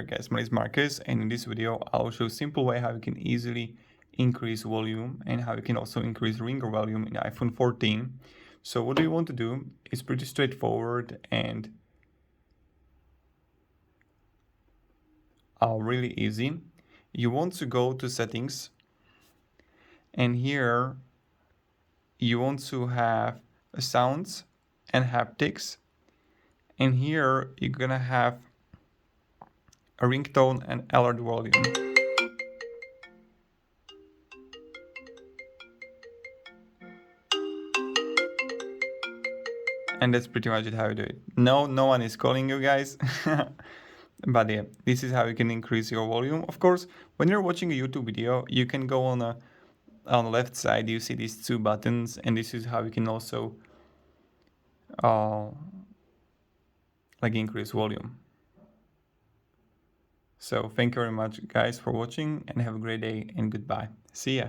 guys, my name is Marcus, and in this video I'll show a simple way how you can easily increase volume and how you can also increase ringer volume in iPhone 14. So what you want to do is pretty straightforward and really easy. You want to go to settings, and here you want to have sounds and haptics, and here you're gonna have a ringtone and alert volume. And that's pretty much it how you do it. No one is calling you guys. But yeah, this is how you can increase your volume. Of course, when you're watching a YouTube video, you can go on the left side, you see these two buttons, and this is how you can also increase volume. So thank you very much guys for watching, and have a great day, and goodbye. See ya.